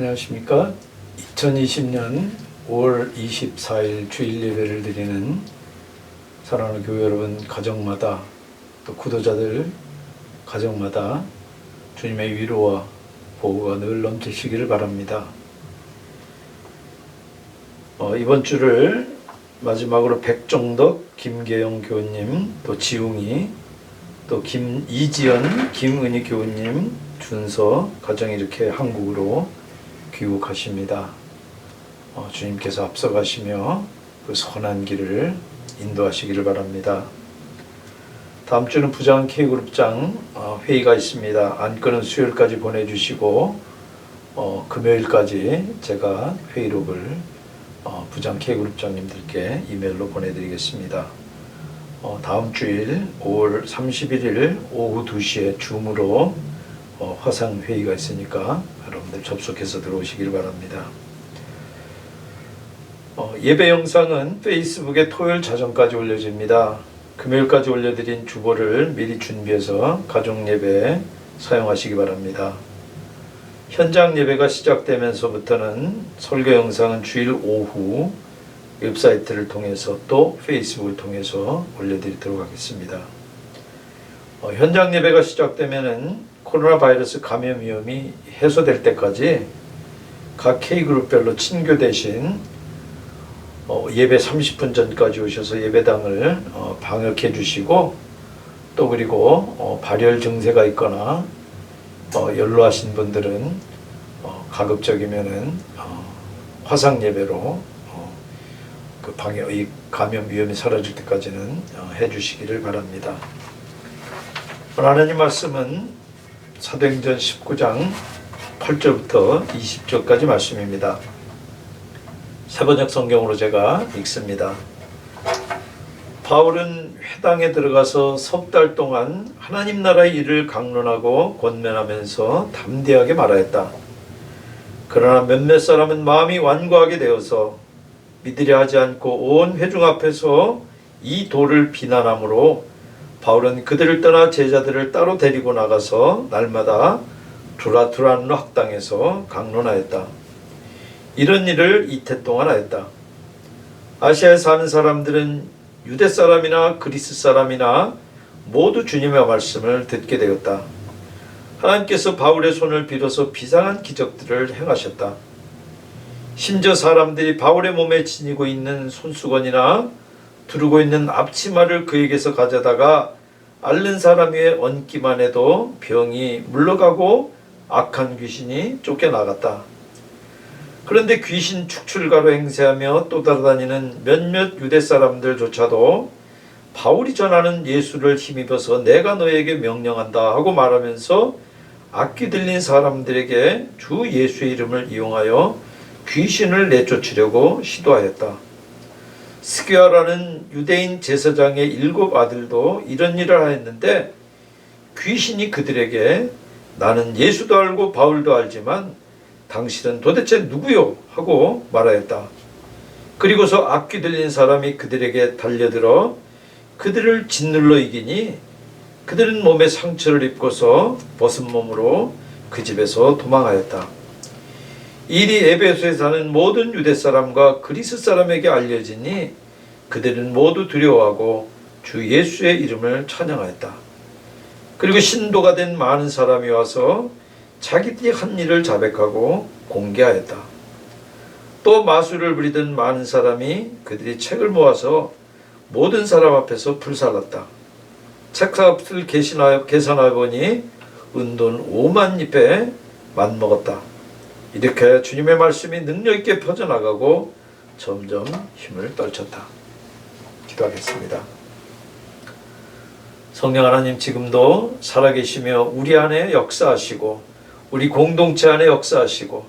안녕하십니까. 2020년 5월 24일 주일 예배를 드리는 사랑하는 교회 여러분 가정마다 또 구도자들 가정마다 주님의 위로와 보호가 늘 넘치시기를 바랍니다. 이번 주를 마지막으로 백종덕, 김계영 교우님, 또 지웅이, 또 이지연, 김은희 교우님 준서 가정이 이렇게 한국으로 귀국하십니다. 주님께서 앞서가시며 그 선한 길을 인도하시기를 바랍니다. 다음 주는 부장 K그룹장 회의가 있습니다. 안건은 수요일까지 보내주시고 금요일까지 제가 회의록을 부장 K그룹장님들께 이메일로 보내드리겠습니다. 다음 주일 5월 31일 오후 2시에 줌으로 화상회의가 있으니까 여러분들 접속해서 들어오시길 바랍니다. 예배 영상은 페이스북에 토요일 자정까지 올려집니다. 금요일까지 올려드린 주보를 미리 준비해서 가족 예배에 사용하시기 바랍니다. 현장 예배가 시작되면서부터는 설교 영상은 주일 오후 웹사이트를 통해서 또 페이스북을 통해서 올려드리도록 하겠습니다. 현장 예배가 시작되면은 코로나 바이러스 감염 위험이 해소될 때까지 각 K그룹별로 친교 대신 예배 30분 전까지 오셔서 예배당을 방역해 주시고, 또 그리고 발열 증세가 있거나 연로하신 분들은 가급적이면은 화상 예배로 그 이 감염 위험이 사라질 때까지는 해주시기를 바랍니다. 하나님 말씀은 사도행전 19장 8절부터 20절까지 말씀입니다. 세번역 성경으로 제가 읽습니다. 바울은 회당에 들어가서 석 달 동안 하나님 나라의 일을 강론하고 권면하면서 담대하게 말하였다. 그러나 몇몇 사람은 마음이 완고하게 되어서 믿으려 하지 않고 온 회중 앞에서 이 도를 비난하므로 바울은 그들을 떠나 제자들을 따로 데리고 나가서 날마다 두라두란로 학당에서 강론하였다. 이런 일을 이태 동안 하였다. 아시아에 사는 사람들은 유대 사람이나 그리스 사람이나 모두 주님의 말씀을 듣게 되었다. 하나님께서 바울의 손을 빌어서 비상한 기적들을 행하셨다. 심지어 사람들이 바울의 몸에 지니고 있는 손수건이나 두르고 있는 앞치마를 그에게서 가져다가 앓는 사람 위에 얹기만 해도 병이 물러가고 악한 귀신이 쫓겨나갔다. 그런데 귀신 축출가로 행세하며 또 따라다니는 몇몇 유대 사람들조차도 바울이 전하는 예수를 힘입어서 내가 너에게 명령한다 하고 말하면서 악기 들린 사람들에게 주 예수의 이름을 이용하여 귀신을 내쫓으려고 시도하였다. 스기야라는 유대인 제사장의 7 아들도 이런 일을 하였는데 귀신이 그들에게 나는 예수도 알고 바울도 알지만 당신은 도대체 누구요? 하고 말하였다. 그리고서 악기 들린 사람이 그들에게 달려들어 그들을 짓눌러 이기니 그들은 몸에 상처를 입고서 벗은 몸으로 그 집에서 도망하였다. 일이 에베소에 사는 모든 유대 사람과 그리스 사람에게 알려지니 그들은 모두 두려워하고 주 예수의 이름을 찬양하였다. 그리고 신도가 된 많은 사람이 와서 자기들이 한 일을 자백하고 공개하였다. 또 마술을 부리던 많은 사람이 그들이 책을 모아서 모든 사람 앞에서 불살랐다. 책값을 계산하여 보니 은돈 5만 잎에 맞먹었다. 이렇게 주님의 말씀이 능력있게 퍼져나가고 점점 힘을 떨쳤다. 기도하겠습니다. 성령 하나님, 지금도 살아계시며 우리 안에 역사하시고 우리 공동체 안에 역사하시고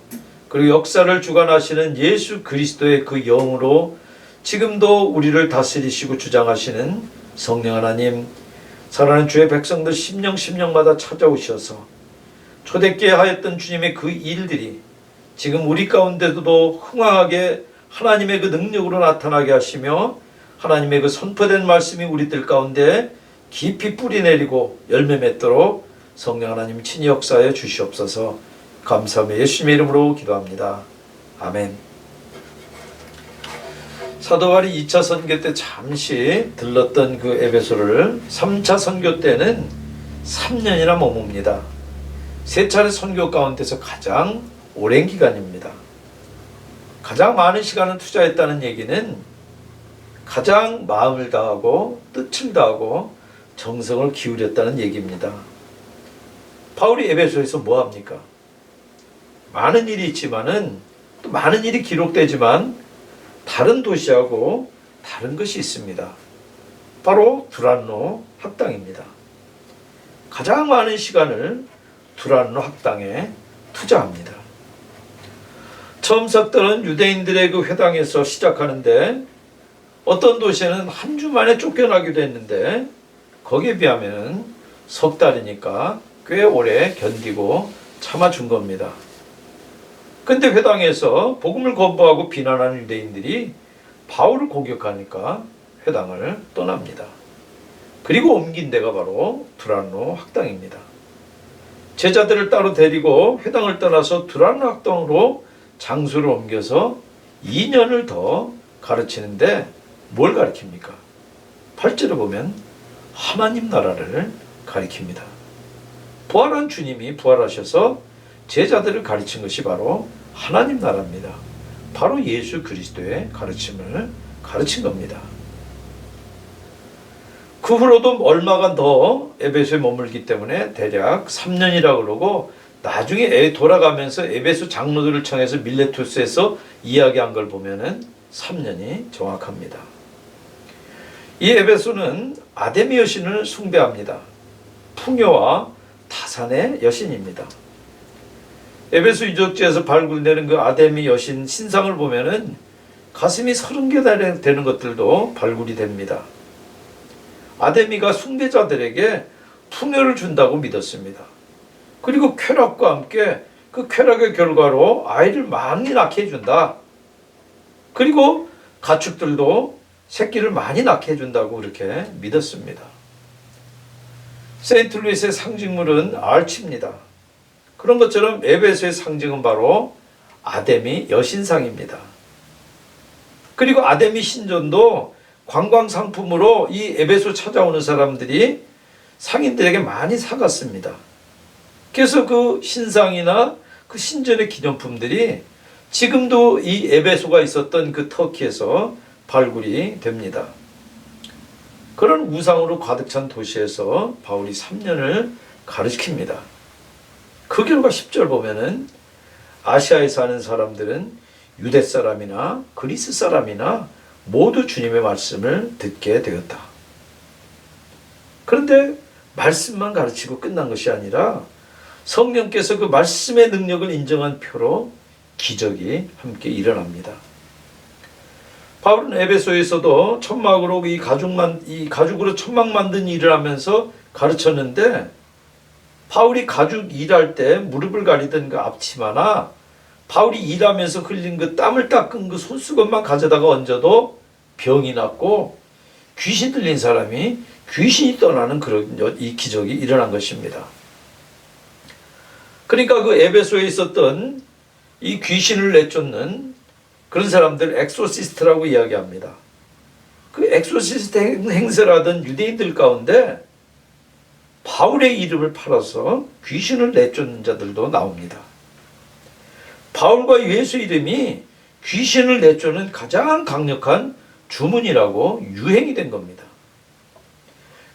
그리고 역사를 주관하시는 예수 그리스도의 그 영으로 지금도 우리를 다스리시고 주장하시는 성령 하나님, 사랑하는 주의 백성들 심령마다 찾아오셔서 초대기에 하였던 주님의 그 일들이 지금 우리 가운데도 흥황하게 하나님의 그 능력으로 나타나게 하시며 하나님의 그 선포된 말씀이 우리들 가운데 깊이 뿌리 내리고 열매 맺도록 성령 하나님 친히 역사하여 주시옵소서. 감사하며 예수님의 이름으로 기도합니다. 아멘. 사도 바울이 2차 선교 때 잠시 들렀던 그 에베소를 3차 선교 때는 3년이나 머뭅니다. 세 차례 선교 가운데서 가장 오랜 기간입니다. 가장 많은 시간을 투자했다는 얘기는 가장 마음을 다하고 뜻을 다하고 정성을 기울였다는 얘기입니다. 바울이 에베소에서 뭐 합니까? 많은 일이 있지만은 또 많은 일이 기록되지만 다른 도시하고 다른 것이 있습니다. 바로 두란노 학당입니다. 가장 많은 시간을 두란노 학당에 투자합니다. 처음 섰던 유대인들의 그 회당에서 시작하는데 어떤 도시에는 한 주 만에 쫓겨나기도 했는데 거기에 비하면 석 달이니까 꽤 오래 견디고 참아준 겁니다. 근데 회당에서 복음을 거부하고 비난하는 유대인들이 바울을 공격하니까 회당을 떠납니다. 그리고 옮긴 데가 바로 두란노 학당입니다. 제자들을 따로 데리고 회당을 떠나서 두란노 학당으로 장소를 옮겨서 2년을 더 가르치는데 뭘 가르칩니까? 8절에 보면 하나님 나라를 가르칩니다. 부활한 주님이 부활하셔서 제자들을 가르친 것이 바로 하나님 나라입니다. 바로 예수 그리스도의 가르침을 가르친 겁니다. 그 후로도 얼마간 더 에베소에 머물기 때문에 대략 3년이라고 그러고 나중에 돌아가면서 에베소 장로들을 청해서 밀레투스에서 이야기한 걸 보면은 3년이 정확합니다. 이 에베소는 아데미 여신을 숭배합니다. 풍요와 타산의 여신입니다. 에베소 유적지에서 발굴되는 그 아데미 여신 신상을 보면은 가슴이 30개 되는 것들도 발굴이 됩니다. 아데미가 숭배자들에게 풍요를 준다고 믿었습니다. 그리고 쾌락과 함께 그 쾌락의 결과로 아이를 많이 낳게 해준다. 그리고 가축들도 새끼를 많이 낳게 해준다고 그렇게 믿었습니다. 세인트루이스의 상징물은 알치입니다. 그런 것처럼 에베소의 상징은 바로 아데미 여신상입니다. 그리고 아데미 신전도 관광 상품으로 이 에베소 찾아오는 사람들이 상인들에게 많이 사갔습니다. 그래서 그 신상이나 그 신전의 기념품들이 지금도 이 에베소가 있었던 그 터키에서 발굴이 됩니다. 그런 우상으로 가득 찬 도시에서 바울이 3년을 가르칩니다. 그 결과 10절 보면은 아시아에 사는 사람들은 유대 사람이나 그리스 사람이나 모두 주님의 말씀을 듣게 되었다. 그런데 말씀만 가르치고 끝난 것이 아니라 성령께서 그 말씀의 능력을 인정한 표로 기적이 함께 일어납니다. 바울은 에베소에서도 천막으로 이 가죽으로 천막 만든 일을 하면서 가르쳤는데 바울이 가죽 일할 때 무릎을 가리던 그 앞치마나 바울이 일하면서 흘린 그 땀을 닦은 그 손수건만 가져다가 얹어도 병이 낫고 귀신 들린 사람이 귀신이 떠나는 그런 이 기적이 일어난 것입니다. 그러니까 그 에베소에 있었던 이 귀신을 내쫓는 그런 사람들 엑소시스트라고 이야기합니다. 그 엑소시스트 행세를 하던 유대인들 가운데 바울의 이름을 팔아서 귀신을 내쫓는 자들도 나옵니다. 바울과 예수 이름이 귀신을 내쫓는 가장 강력한 주문이라고 유행이 된 겁니다.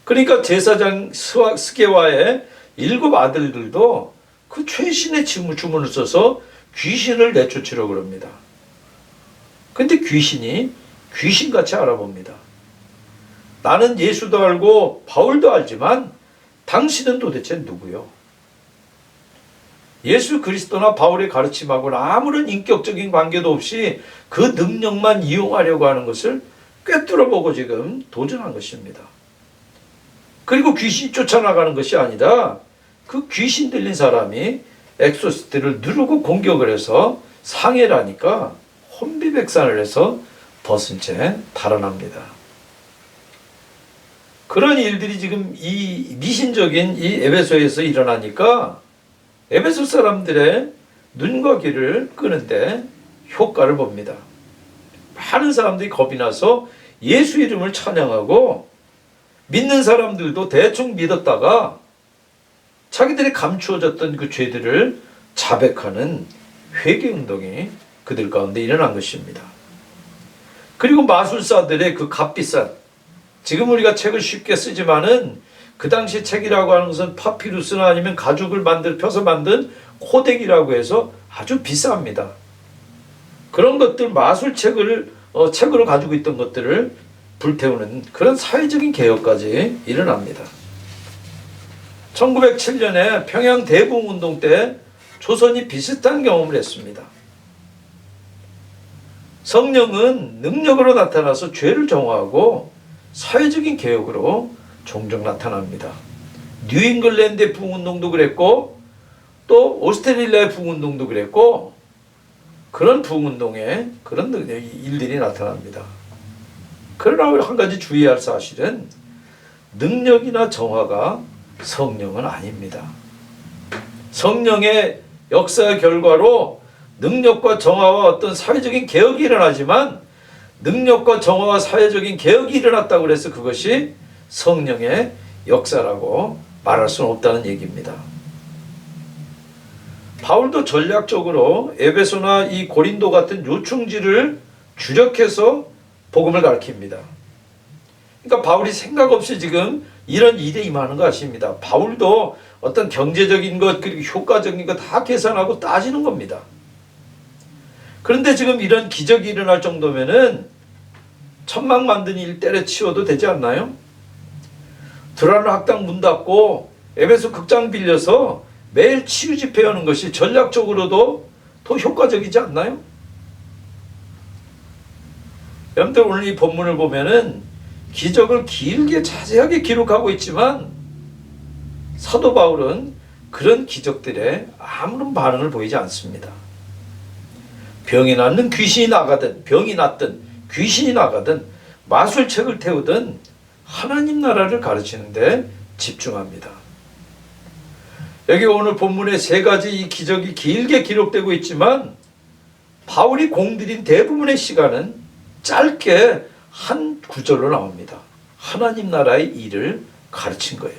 그러니까 제사장 스게와의 7 아들들도 그 최신의 주문을 써서 귀신을 내쫓으려고 합니다. 근데 귀신이 귀신같이 알아봅니다. 나는 예수도 알고 바울도 알지만 당신은 도대체 누구요? 예수 그리스도나 바울의 가르침하고는 아무런 인격적인 관계도 없이 그 능력만 이용하려고 하는 것을 꿰뚫어보고 지금 도전한 것입니다. 그리고 귀신이 쫓아나가는 것이 아니라 그 귀신 들린 사람이 엑소시스트를 누르고 공격을 해서 상해를 하니까 혼비백산을 해서 벗은 채 달아납니다. 그런 일들이 지금 이 미신적인 이 에베소에서 일어나니까 에베소 사람들의 눈과 귀를 끄는데 효과를 봅니다. 많은 사람들이 겁이 나서 예수 이름을 찬양하고 믿는 사람들도 대충 믿었다가 자기들이 감추어졌던 그 죄들을 자백하는 회개운동이 그들 가운데 일어난 것입니다. 그리고 마술사들의 그 값비싼, 지금 우리가 책을 쉽게 쓰지만은 그 당시 책이라고 하는 것은 파피루스나 아니면 가죽을 펴서 만든 코덱이라고 해서 아주 비쌉니다. 그런 것들, 마술책을 책으로 가지고 있던 것들을 불태우는 그런 사회적인 개혁까지 일어납니다. 1907년에 평양 대붕운동 때 조선이 비슷한 경험을 했습니다. 성령은 능력으로 나타나서 죄를 정화하고 사회적인 개혁으로 종종 나타납니다. 뉴잉글랜드의 부흥운동도 그랬고 또 오스트레일리아의 부흥운동도 그랬고 그런 부흥운동에 그런 일들이 나타납니다. 그러나 한 가지 주의할 사실은 능력이나 정화가 성령은 아닙니다. 성령의 역사의 결과로 능력과 정화와 어떤 사회적인 개혁이 일어나지만 능력과 정화와 사회적인 개혁이 일어났다고 해서 그것이 성령의 역사라고 말할 수는 없다는 얘기입니다. 바울도 전략적으로 에베소나 이 고린도 같은 요충지를 주력해서 복음을 가르칩니다. 그러니까 바울이 생각 없이 지금 이런 일에 임하는 거 아십니다. 바울도 어떤 경제적인 것 그리고 효과적인 것 다 계산하고 따지는 겁니다. 그런데 지금 이런 기적이 일어날 정도면은 천막 만든 일 때려치워도 되지 않나요? 드라노 학당 문 닫고 에베소 극장 빌려서 매일 치유 집회하는 것이 전략적으로도 더 효과적이지 않나요? 여러분들 오늘 이 본문을 보면은 기적을 길게 자세하게 기록하고 있지만 사도 바울은 그런 기적들에 아무런 반응을 보이지 않습니다. 병이 낫는 귀신이 나가든 병이 낫든 귀신이 나가든 마술책을 태우든 하나님 나라를 가르치는데 집중합니다. 여기 오늘 본문에 세 가지 이 기적이 길게 기록되고 있지만 바울이 공들인 대부분의 시간은 짧게 한 구절로 나옵니다. 하나님 나라의 일을 가르친 거예요.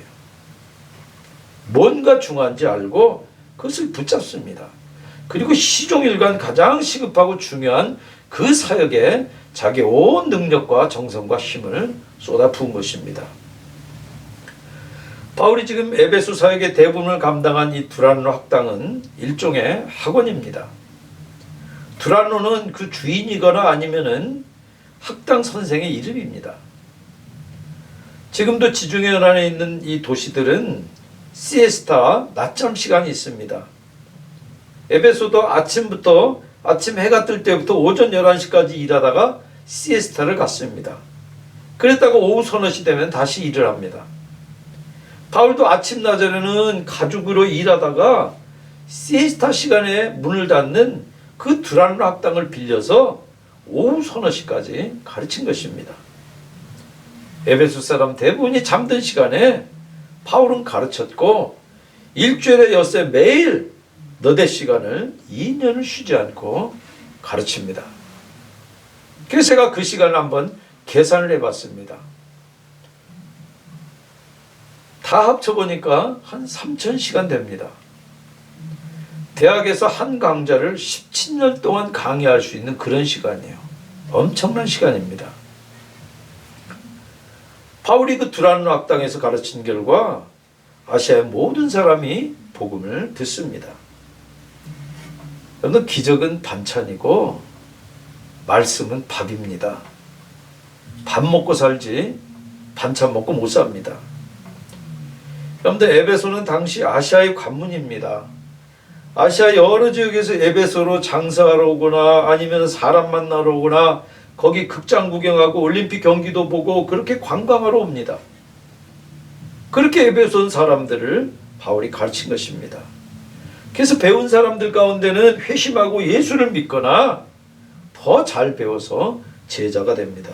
뭔가 중요한지 알고 그것을 붙잡습니다. 그리고 시종일관 가장 시급하고 중요한 그 사역에 자기 온 능력과 정성과 힘을 쏟아 부은 것입니다. 바울이 지금 에베소 사역의 대부분을 감당한 이 두란노 학당은 일종의 학원입니다. 두란노는 그 주인이거나 아니면은 학당 선생의 이름입니다. 지금도 지중해 연안에 있는 이 도시들은 시에스타 낮잠 시간이 있습니다. 에베소도 아침 해가 뜰 때부터 오전 11시까지 일하다가 시에스타를 갔습니다. 그랬다가 오후 서너 시 되면 다시 일을 합니다. 바울도 아침 낮에는 가죽으로 일하다가 시에스타 시간에 문을 닫는 그 두란노 학당을 빌려서 오후 서너 시까지 가르친 것입니다. 에베소 사람 대부분이 잠든 시간에 바울은 가르쳤고 일주일에 엿새 매일 너댓 시간을 2년을 쉬지 않고 가르칩니다. 그래서 제가 그 시간을 한번 계산을 해봤습니다. 다 합쳐보니까 한 3,000시간 됩니다. 대학에서 한 강좌를 17년 동안 강의할 수 있는 그런 시간이에요. 엄청난 시간입니다. 바울이 그 두란노 학당에서 가르친 결과 아시아의 모든 사람이 복음을 듣습니다. 여러분, 기적은 반찬이고 말씀은 밥입니다. 밥 먹고 살지 반찬 먹고 못 삽니다. 여러분들, 에베소는 당시 아시아의 관문입니다. 아시아 여러 지역에서 에베소로 장사하러 오거나 아니면 사람 만나러 오거나 거기 극장 구경하고 올림픽 경기도 보고 그렇게 관광하러 옵니다. 그렇게 에베소 사람들을 바울이 가르친 것입니다. 그래서 배운 사람들 가운데는 회심하고 예수를 믿거나 더 잘 배워서 제자가 됩니다.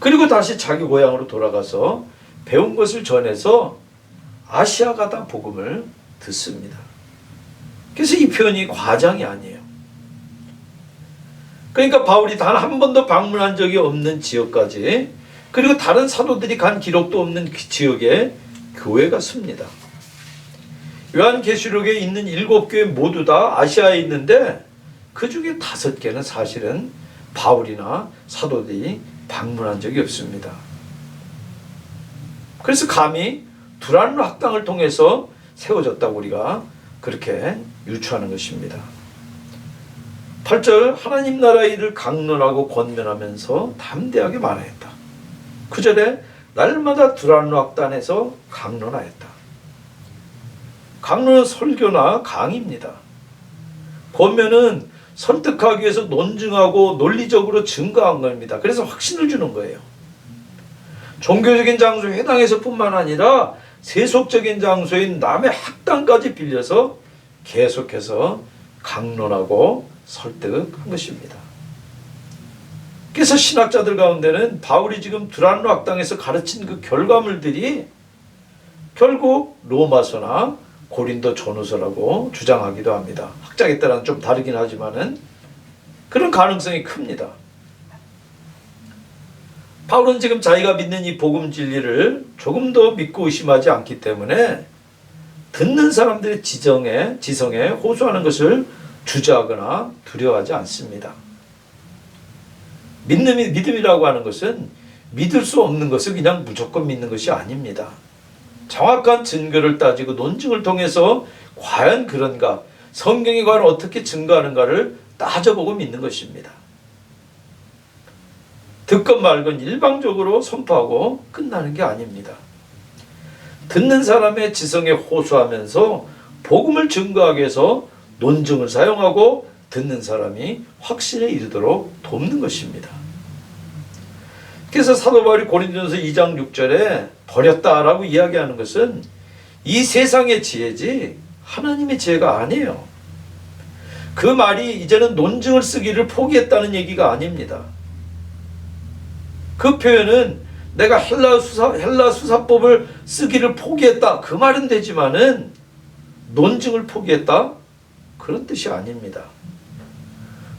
그리고 다시 자기 고향으로 돌아가서 배운 것을 전해서 아시아 가다 복음을 듣습니다. 그래서 이 표현이 과장이 아니에요. 그러니까 바울이 단 한 번도 방문한 적이 없는 지역까지, 그리고 다른 사도들이 간 기록도 없는 그 지역에 교회가 섭니다. 요한계시록에 있는 7교회 모두 다 아시아에 있는데 그 중에 5개는 사실은 바울이나 사도들이 방문한 적이 없습니다. 그래서 감히 두란노 학당을 통해서 세워졌다고 우리가 그렇게 유추하는 것입니다. 8절, 하나님 나라의 일을 강론하고 권면하면서 담대하게 말하였다. 9절에 날마다 두란노 학당에서 강론하였다. 강론은 설교나 강의입니다. 권면은 설득하기 위해서 논증하고 논리적으로 증거한 겁니다. 그래서 확신을 주는 거예요. 종교적인 장소 회당에서 뿐만 아니라 세속적인 장소인 남의 학당까지 빌려서 계속해서 강론하고 설득한 것입니다. 그래서 신학자들 가운데는 바울이 지금 두란노 학당에서 가르친 그 결과물들이 결국 로마서나 고린도 전후서라고 주장하기도 합니다. 학자에 따라는 좀 다르긴 하지만은 그런 가능성이 큽니다. 바울은 지금 자기가 믿는 이 복음 진리를 조금 더 믿고 의심하지 않기 때문에 듣는 사람들의 지성에 호소하는 것을 주저하거나 두려워하지 않습니다. 믿음이라고 하는 것은 믿을 수 없는 것을 그냥 무조건 믿는 것이 아닙니다. 정확한 증거를 따지고 논증을 통해서 과연 그런가, 성경이 과연 어떻게 증거하는가를 따져보고 믿는 것입니다. 듣건 말건 일방적으로 선포하고 끝나는 게 아닙니다. 듣는 사람의 지성에 호소하면서 복음을 증거하기 위해서 논증을 사용하고 듣는 사람이 확신에 이르도록 돕는 것입니다. 그래서 사도 바울이 고린도전서 2장 6절에 버렸다라고 이야기하는 것은 이 세상의 지혜지 하나님의 지혜가 아니에요. 그 말이 이제는 논증을 쓰기를 포기했다는 얘기가 아닙니다. 그 표현은 내가 헬라 수사법을 쓰기를 포기했다 그 말은 되지만은 논증을 포기했다 그런 뜻이 아닙니다.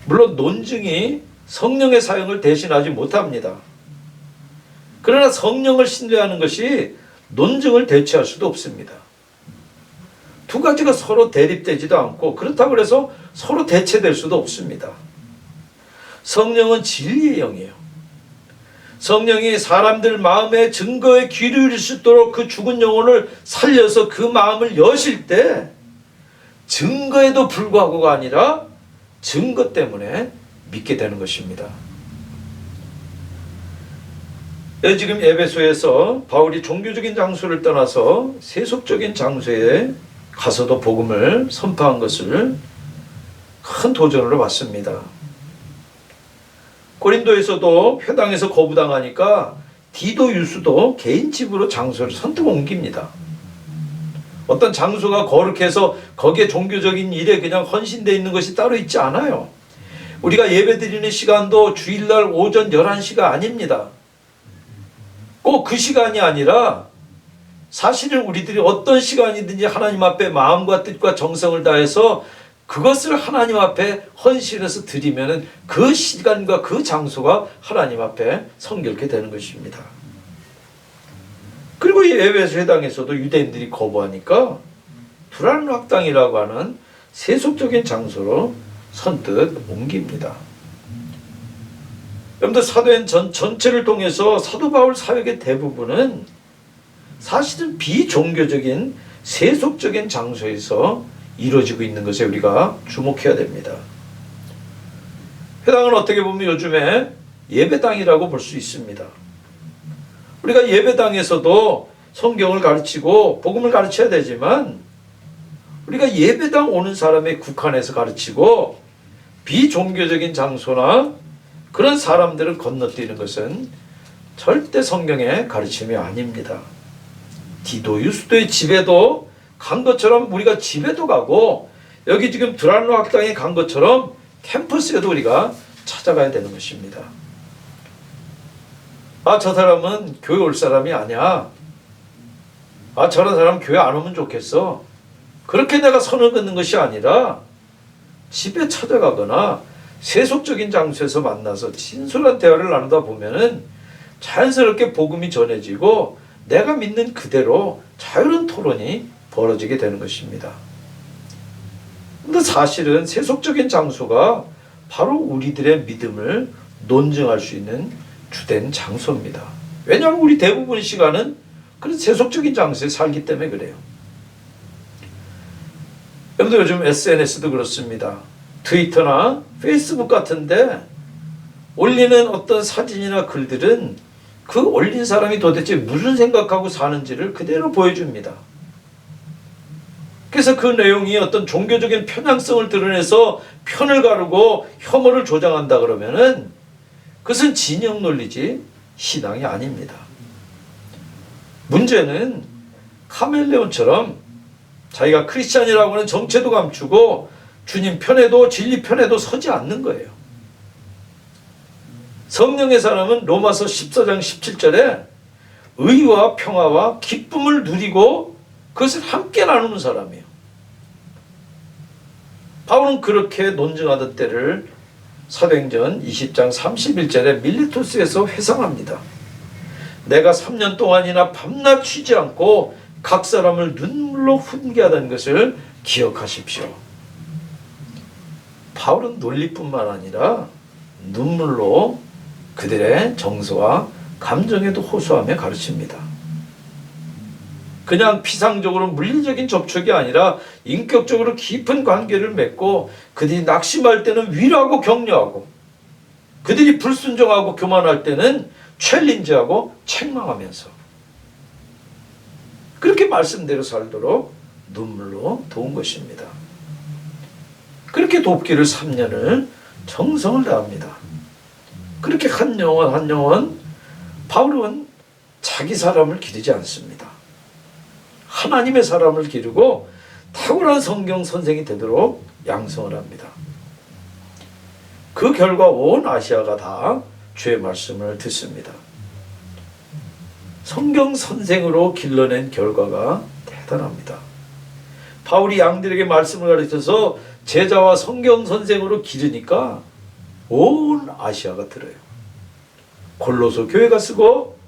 물론 논증이 성령의 사용을 대신하지 못합니다. 그러나 성령을 신뢰하는 것이 논증을 대체할 수도 없습니다. 두 가지가 서로 대립되지도 않고 그렇다고 해서 서로 대체될 수도 없습니다. 성령은 진리의 영이에요. 성령이 사람들 마음에 증거에 귀를 수 있도록 그 죽은 영혼을 살려서 그 마음을 여실 때 증거에도 불구하고가 아니라 증거 때문에 믿게 되는 것입니다. 지금 에베소에서 바울이 종교적인 장소를 떠나서 세속적인 장소에 가서도 복음을 선포한 것을 큰 도전으로 봤습니다. 고린도에서도 회당에서 거부당하니까 디도 유수도 개인 집으로 장소를 선뜻 옮깁니다. 어떤 장소가 거룩해서 거기에 종교적인 일에 그냥 헌신되어 있는 것이 따로 있지 않아요. 우리가 예배드리는 시간도 주일날 오전 11시가 아닙니다. 꼭 그 시간이 아니라 사실은 우리들이 어떤 시간이든지 하나님 앞에 마음과 뜻과 정성을 다해서 그것을 하나님 앞에 헌신해서 드리면 그 시간과 그 장소가 하나님 앞에 성결케 되는 것입니다. 그리고 이 에베소 회당에서도 유대인들이 거부하니까 두란노 학당이라고 하는 세속적인 장소로 선뜻 옮깁니다. 여러분들 사도행 전체를 통해서 사도 바울 사역의 대부분은 사실은 비종교적인 세속적인 장소에서 이루어지고 있는 것에 우리가 주목해야 됩니다. 회당은 어떻게 보면 요즘에 예배당이라고 볼 수 있습니다. 우리가 예배당에서도 성경을 가르치고 복음을 가르쳐야 되지만 우리가 예배당 오는 사람에 국한해서 가르치고 비종교적인 장소나 그런 사람들을 건너뛰는 것은 절대 성경의 가르침이 아닙니다. 디도 유스도의 집에도 간 것처럼 우리가 집에도 가고 여기 지금 두란노 학당에 간 것처럼 캠퍼스에도 우리가 찾아가야 되는 것입니다. 저 사람은 교회 올 사람이 아니야. 저런 사람 교회 안 오면 좋겠어. 그렇게 내가 선을 긋는 것이 아니라 집에 찾아가거나 세속적인 장소에서 만나서 진솔한 대화를 나누다 보면은 자연스럽게 복음이 전해지고 내가 믿는 그대로 자유로운 토론이 벌어지게 되는 것입니다. 근데 사실은 세속적인 장소가 바로 우리들의 믿음을 논증할 수 있는 주된 장소입니다. 왜냐하면 우리 대부분 시간은 그런 세속적인 장소에 살기 때문에 그래요. 여러분들 요즘 SNS도 그렇습니다. 트위터나 페이스북 같은데 올리는 어떤 사진이나 글들은 그 올린 사람이 도대체 무슨 생각하고 사는지를 그대로 보여줍니다. 그래서 그 내용이 어떤 종교적인 편향성을 드러내서 편을 가르고 혐오를 조장한다 그러면은 그것은 진영 논리지 신앙이 아닙니다. 문제는 카멜레온처럼 자기가 크리스찬이라고 하는 정체도 감추고 주님 편에도 진리 편에도 서지 않는 거예요. 성령의 사람은 로마서 14장 17절에 의와 평화와 기쁨을 누리고 그것을 함께 나누는 사람이에요. 바울은 그렇게 논증하던 때를 사도행전 20장 31절에 밀레토스에서 회상합니다. 내가 3년 동안이나 밤낮 쉬지 않고 각 사람을 눈물로 훈계하던 것을 기억하십시오. 바울은 논리뿐만 아니라 눈물로 그들의 정서와 감정에도 호소하며 가르칩니다. 그냥 피상적으로 물리적인 접촉이 아니라 인격적으로 깊은 관계를 맺고 그들이 낙심할 때는 위로하고 격려하고 그들이 불순종하고 교만할 때는 챌린지하고 책망하면서 그렇게 말씀대로 살도록 눈물로 도운 것입니다. 그렇게 돕기를 3년을 정성을 다합니다. 그렇게 한 영혼 바울은 자기 사람을 기르지 않습니다. 하나님의 사람을 기르고 탁월한 성경 선생이 되도록 양성을 합니다. 그 결과 온 아시아가 다 주의 말씀을 듣습니다. 성경 선생으로 길러낸 결과가 대단합니다. 바울이 양들에게 말씀을 가르쳐서 제자와 성경 선생으로 기르니까 온 아시아가 들어요. 골로새 교회가 쓰고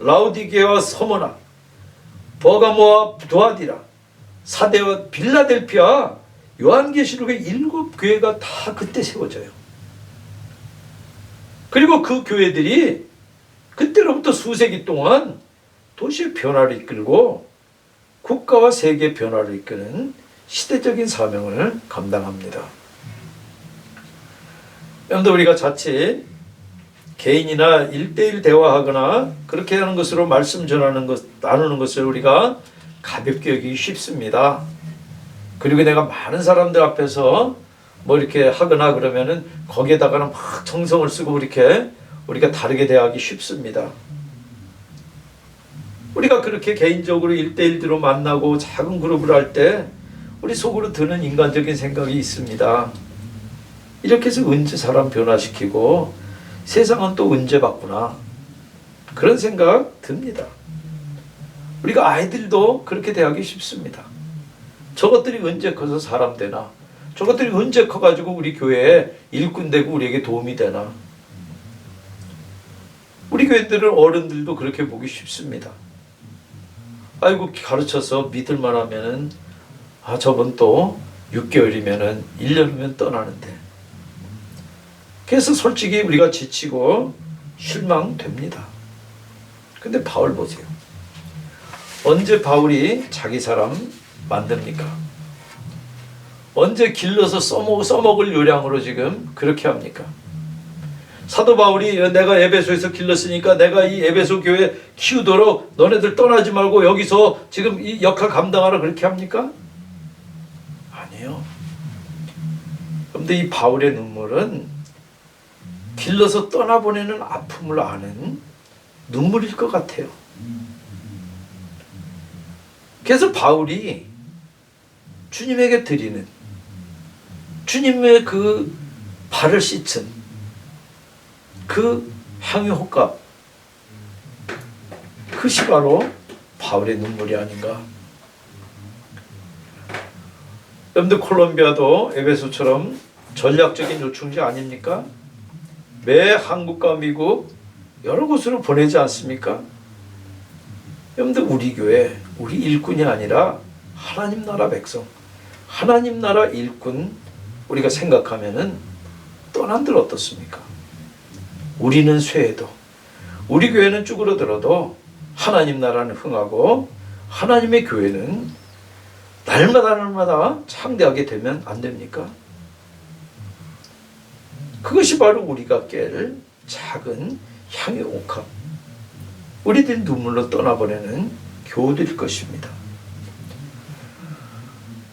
라우디게와 서머나, 버가모와 두아디라, 사대와 빌라델피아, 요한계시록의 7교회가 다 그때 세워져요. 그리고 그 교회들이 그때로부터 수세기 동안 도시의 변화를 이끌고 국가와 세계의 변화를 이끄는 시대적인 사명을 감당합니다. 여러분들 우리가 자칫 개인이나 1대1 대화하거나 그렇게 하는 것으로 말씀 전하는 것, 나누는 것을 우리가 가볍게 여기기 쉽습니다. 그리고 내가 많은 사람들 앞에서 뭐 이렇게 하거나 그러면은 거기에다가는 막 정성을 쓰고 이렇게 우리가 다르게 대하기 쉽습니다. 우리가 그렇게 개인적으로 1대1로 만나고 작은 그룹을 할 때 우리 속으로 드는 인간적인 생각이 있습니다. 이렇게 해서 언제 사람 변화시키고 세상은 또 언제 바꾸나 그런 생각 듭니다. 우리가 아이들도 그렇게 대하기 쉽습니다. 저것들이 언제 커서 사람 되나, 저것들이 언제 커가지고 우리 교회에 일꾼 되고 우리에게 도움이 되나. 우리 교회들은 어른들도 그렇게 보기 쉽습니다. 아이고 가르쳐서 믿을만 하면은 저번 또 6개월이면은 1년이면 떠나는데. 그래서 솔직히 우리가 지치고 실망됩니다. 근데 바울 보세요. 언제 바울이 자기 사람 만듭니까? 언제 길러서 써먹을 요량으로 지금 그렇게 합니까? 사도 바울이 내가 에베소에서 길렀으니까 내가 이 에베소 교회 키우도록 너네들 떠나지 말고 여기서 지금 이 역할 감당하라 그렇게 합니까? 아니에요. 그런데 이 바울의 눈물은 길러서 떠나보내는 아픔을 아는 눈물일 것 같아요. 그래서 바울이 주님에게 드리는, 주님의 그 발을 씻은 그 향유 혹값, 그것이 바로 바울의 눈물이 아닌가. 여러분들 콜롬비아도 에베소처럼 전략적인 요충지 아닙니까? 매 한국과 미국 여러 곳으로 보내지 않습니까? 여러분들 우리 교회, 우리 일꾼이 아니라 하나님 나라 백성, 하나님 나라 일꾼 우리가 생각하면은 떠난들 어떻습니까? 우리는 쇠해도, 우리 교회는 쭈그러들어도 하나님 나라는 흥하고 하나님의 교회는 날마다 창대하게 되면 안 됩니까? 그것이 바로 우리가 깰 작은 향의 옥합, 우리들이 눈물로 떠나보내는 교우들일 것입니다.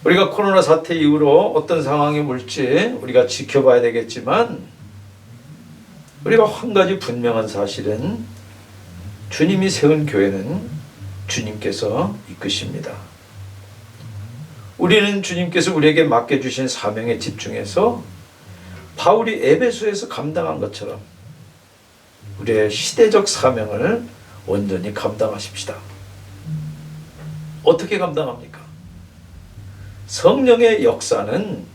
우리가 코로나 사태 이후로 어떤 상황이 올지 우리가 지켜봐야 되겠지만, 우리가 한 가지 분명한 사실은 주님이 세운 교회는 주님께서 이끄십니다. 우리는 주님께서 우리에게 맡겨주신 사명에 집중해서 바울이 에베소에서 감당한 것처럼 우리의 시대적 사명을 온전히 감당하십시다. 어떻게 감당합니까? 성령의 역사는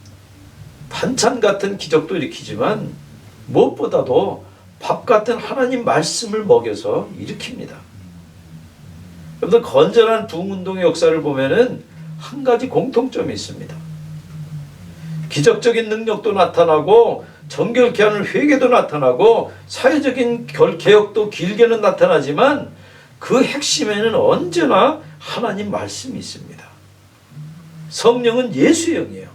반찬 같은 기적도 일으키지만 무엇보다도 밥 같은 하나님 말씀을 먹여서 일으킵니다. 여러분들 건전한 부흥운동의 역사를 보면은 한 가지 공통점이 있습니다. 기적적인 능력도 나타나고 정결케 하는 회개도 나타나고 사회적인 개혁도 길게는 나타나지만 그 핵심에는 언제나 하나님 말씀이 있습니다. 성령은 예수의 영이에요.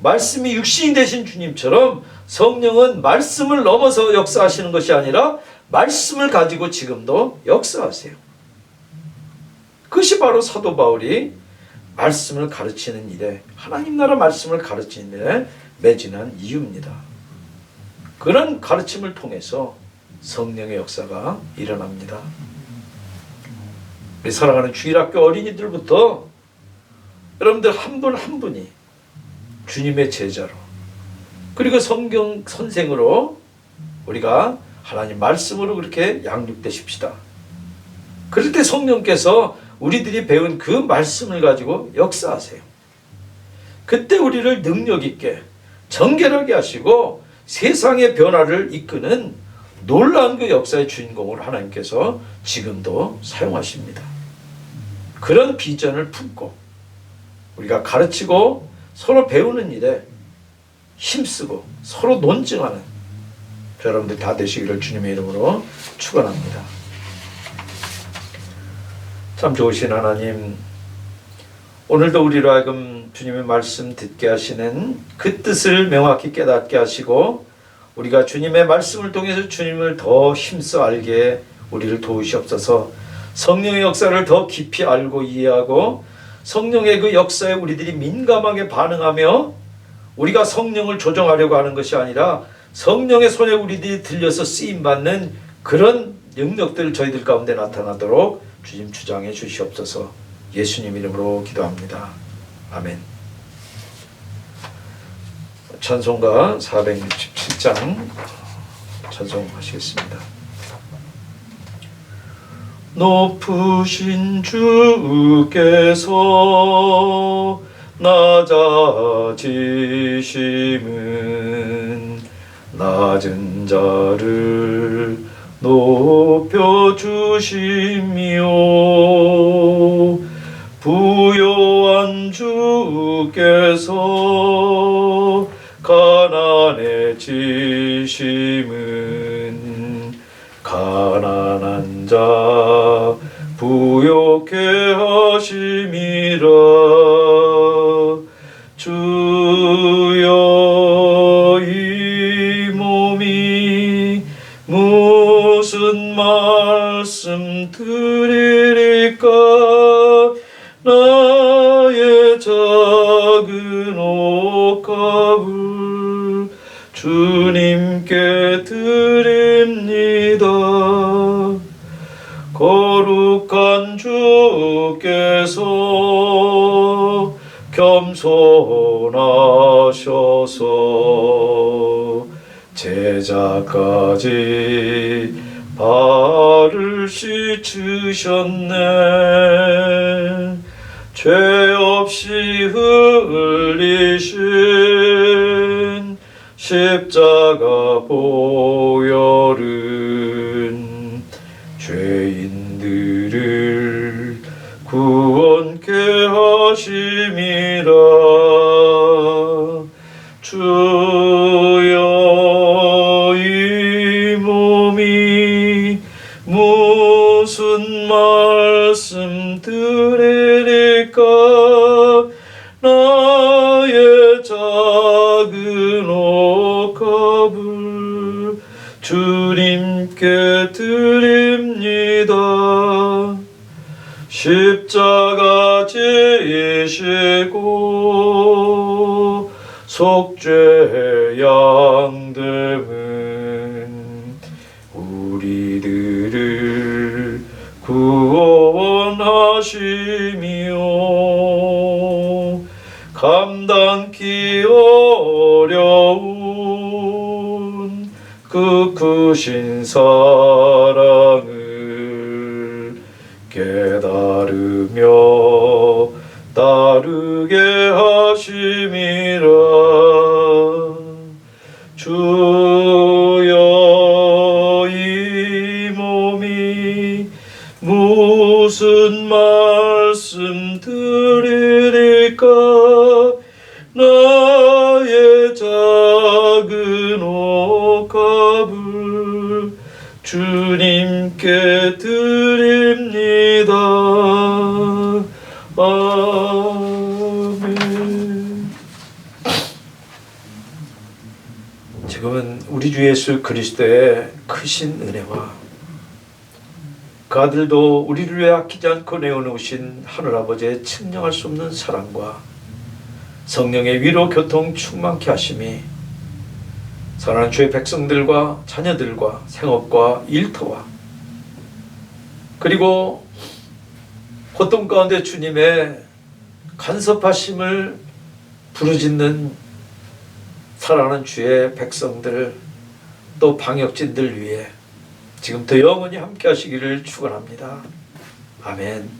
말씀이 육신이 되신 주님처럼 성령은 말씀을 넘어서 역사하시는 것이 아니라 말씀을 가지고 지금도 역사하세요. 그것이 바로 사도 바울이 말씀을 가르치는 일에, 하나님 나라 말씀을 가르치는 일에 매진한 이유입니다. 그런 가르침을 통해서 성령의 역사가 일어납니다. 우리 사랑하는 주일학교 어린이들부터 여러분들 한 분 한 분이 주님의 제자로, 그리고 성경 선생으로 우리가 하나님 말씀으로 그렇게 양육되십시다. 그럴 때 성령께서 우리들이 배운 그 말씀을 가지고 역사하세요. 그때 우리를 능력 있게 정결하게 하시고 세상의 변화를 이끄는 놀라운 그 역사의 주인공을 하나님께서 지금도 사용하십니다. 그런 비전을 품고 우리가 가르치고 서로 배우는 일에 힘쓰고 서로 논증하는 여러분들 다 되시기를 주님의 이름으로 축원합니다. 참 좋으신 하나님, 오늘도 우리로 하여금 주님의 말씀 듣게 하시는 그 뜻을 명확히 깨닫게 하시고 우리가 주님의 말씀을 통해서 주님을 더 힘써 알게 우리를 도우시옵소서. 성령의 역사를 더 깊이 알고 이해하고 성령의 그 역사에 우리들이 민감하게 반응하며 우리가 성령을 조정하려고 하는 것이 아니라 성령의 손에 우리들이 들려서 쓰임받는 그런 능력들 저희들 가운데 나타나도록 주님 주장해 주시옵소서. 예수님 이름으로 기도합니다. 아멘. 찬송가 467장 찬송하시겠습니다. 높으신 주께서 낮아지심은 낮은 자를 높여주시며 부요한 주께서 가난해지심은 가난한 자 부요케 하심이라. 주여 이 몸이 무슨 말씀 드리리까. 나의 작은 옥합을 주님께 드립니다. 거룩한 주께서 겸손하셔서 제자까지 발을 씻으셨네. 죄 없이 흘린 십자가 보혈은 죄인들을 구원케 하심이라. 주여 이 몸이 무슨 말씀 드리리까. 나의 작은 옥합을 주님께 드립니다. 십자가 지시고 속죄 양됨은 우리들을 구원하심이요 감당기 어려운 그 크신 사랑을 깨달으며 따르게 하심이라. 주여 이 몸이 무슨 말씀 드리리까. 나의 작은 옥합을 주님께 드립니다. 아멘. 지금은 우리 주 예수 그리스도의 크신 은혜와 그 아들도 우리를 위해 아끼지 않고 내어놓으신 하늘아버지의 측량할 수 없는 사랑과 성령의 위로 교통 충만케 하심이 사랑하는 주의 백성들과 자녀들과 생업과 일터와 그리고 고통 가운데 주님의 간섭하심을 부르짖는 사랑하는 주의 백성들 또 방역진들 위해 지금부터 영원히 함께 하시기를 축원합니다. 아멘.